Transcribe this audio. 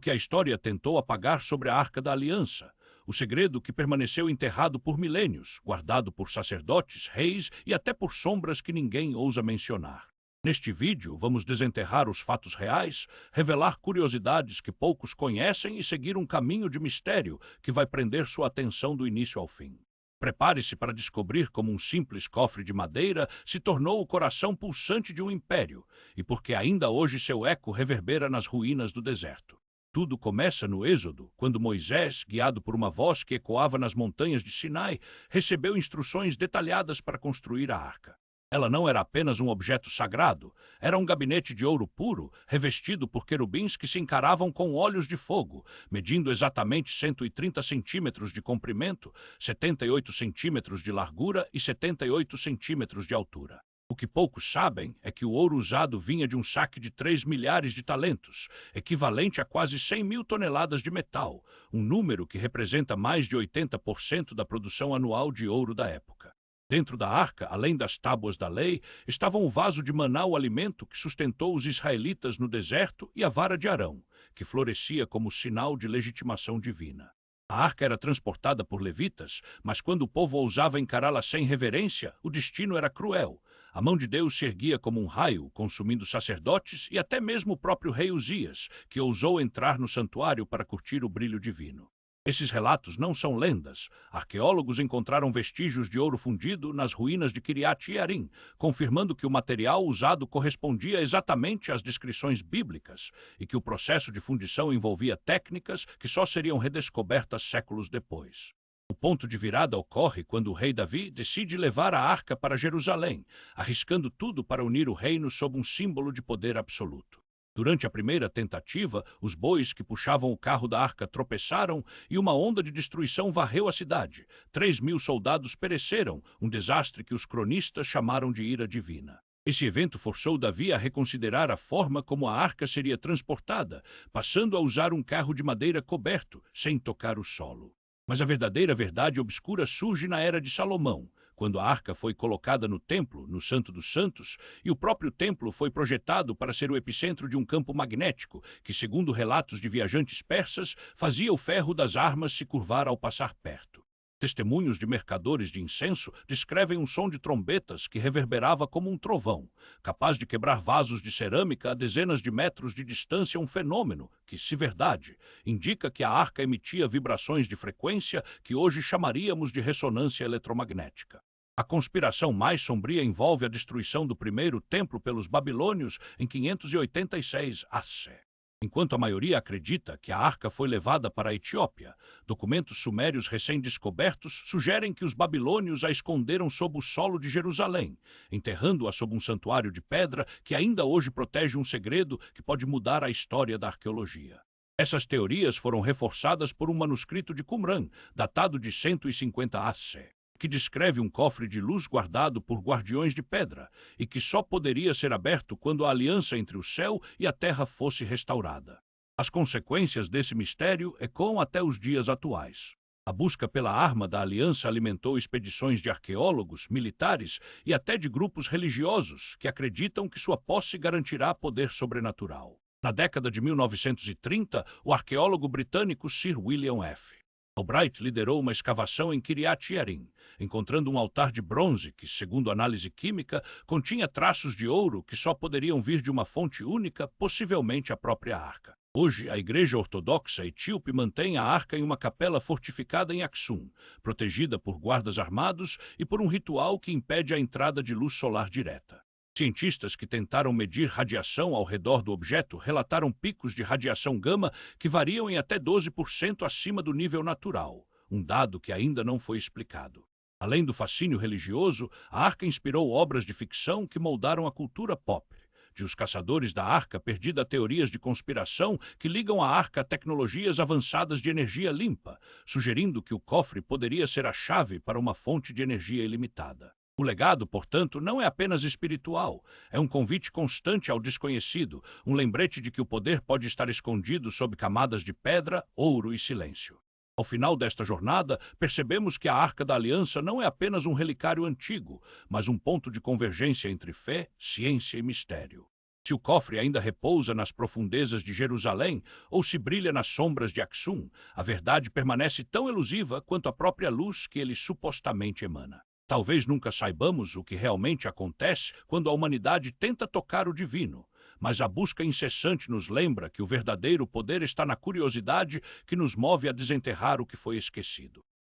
que a história tentou apagar sobre a Arca da Aliança, o segredo que permaneceu enterrado por milênios, guardado por sacerdotes, reis e até por sombras que ninguém ousa mencionar. Neste vídeo, vamos desenterrar os fatos reais, revelar curiosidades que poucos conhecem e seguir um caminho de mistério que vai prender sua atenção do início ao fim. Prepare-se para descobrir como um simples cofre de madeira se tornou o coração pulsante de um império, e porque ainda hoje seu eco reverbera nas ruínas do deserto. Tudo começa no Êxodo, quando Moisés, guiado por uma voz que ecoava nas montanhas de Sinai, recebeu instruções detalhadas para construir a arca. Ela não era apenas um objeto sagrado, era um gabinete de ouro puro, revestido por querubins que se encaravam com olhos de fogo, medindo exatamente 130 centímetros de comprimento, 78 centímetros de largura e 78 centímetros de altura. O que poucos sabem é que o ouro usado vinha de um saque de 3 milhares de talentos, equivalente a quase 100 mil toneladas de metal, um número que representa mais de 80% da produção anual de ouro da época. Dentro da arca, além das tábuas da lei, estavam o vaso de maná, o alimento que sustentou os israelitas no deserto, e a vara de Arão, que florescia como sinal de legitimação divina. A arca era transportada por levitas, mas quando o povo ousava encará-la sem reverência, o destino era cruel. A mão de Deus se erguia como um raio, consumindo sacerdotes e até mesmo o próprio rei Uzias, que ousou entrar no santuário para curtir o brilho divino. Esses relatos não são lendas. Arqueólogos encontraram vestígios de ouro fundido nas ruínas de Kiriat Jearim, confirmando que o material usado correspondia exatamente às descrições bíblicas e que o processo de fundição envolvia técnicas que só seriam redescobertas séculos depois. O ponto de virada ocorre quando o rei Davi decide levar a arca para Jerusalém, arriscando tudo para unir o reino sob um símbolo de poder absoluto. Durante a primeira tentativa, os bois que puxavam o carro da arca tropeçaram e uma onda de destruição varreu a cidade. 3.000 soldados pereceram, um desastre que os cronistas chamaram de ira divina. Esse evento forçou Davi a reconsiderar a forma como a arca seria transportada, passando a usar um carro de madeira coberto, sem tocar o solo. Mas a verdadeira verdade obscura surge na era de Salomão, quando a arca foi colocada no templo, no Santo dos Santos, e o próprio templo foi projetado para ser o epicentro de um campo magnético, que, segundo relatos de viajantes persas, fazia o ferro das armas se curvar ao passar perto. Testemunhos de mercadores de incenso descrevem um som de trombetas que reverberava como um trovão, capaz de quebrar vasos de cerâmica a dezenas de metros de distância, um fenômeno que, se verdade, indica que a arca emitia vibrações de frequência que hoje chamaríamos de ressonância eletromagnética. A conspiração mais sombria envolve a destruição do primeiro templo pelos babilônios em 586 a.C. Enquanto a maioria acredita que a arca foi levada para a Etiópia, documentos sumérios recém-descobertos sugerem que os babilônios a esconderam sob o solo de Jerusalém, enterrando-a sob um santuário de pedra que ainda hoje protege um segredo que pode mudar a história da arqueologia. Essas teorias foram reforçadas por um manuscrito de Qumran, datado de 150 a.C., que descreve um cofre de luz guardado por guardiões de pedra e que só poderia ser aberto quando a aliança entre o céu e a terra fosse restaurada. As consequências desse mistério ecoam até os dias atuais. A busca pela arma da aliança alimentou expedições de arqueólogos, militares e até de grupos religiosos que acreditam que sua posse garantirá poder sobrenatural. Na década de 1930, o arqueólogo britânico Sir William F. Albright liderou uma escavação em Kiriat Jearim, encontrando um altar de bronze que, segundo análise química, continha traços de ouro que só poderiam vir de uma fonte única, possivelmente a própria arca. Hoje, a Igreja Ortodoxa Etíope mantém a arca em uma capela fortificada em Aksum, protegida por guardas armados e por um ritual que impede a entrada de luz solar direta. Cientistas que tentaram medir radiação ao redor do objeto relataram picos de radiação gama que variam em até 12% acima do nível natural, um dado que ainda não foi explicado. Além do fascínio religioso, a arca inspirou obras de ficção que moldaram a cultura pop, de Os Caçadores da Arca perdida a teorias de conspiração que ligam a arca a tecnologias avançadas de energia limpa, sugerindo que o cofre poderia ser a chave para uma fonte de energia ilimitada. O legado, portanto, não é apenas espiritual, é um convite constante ao desconhecido, um lembrete de que o poder pode estar escondido sob camadas de pedra, ouro e silêncio. Ao final desta jornada, percebemos que a Arca da Aliança não é apenas um relicário antigo, mas um ponto de convergência entre fé, ciência e mistério. Se Se o cofre ainda repousa nas profundezas de Jerusalém ou se brilha nas sombras de Aksum, a verdade permanece tão elusiva quanto a própria luz que ele supostamente emana. Talvez nunca saibamos o que realmente acontece quando a humanidade tenta tocar o divino, mas a busca incessante nos lembra que o verdadeiro poder está na curiosidade que nos move a desenterrar o que foi esquecido.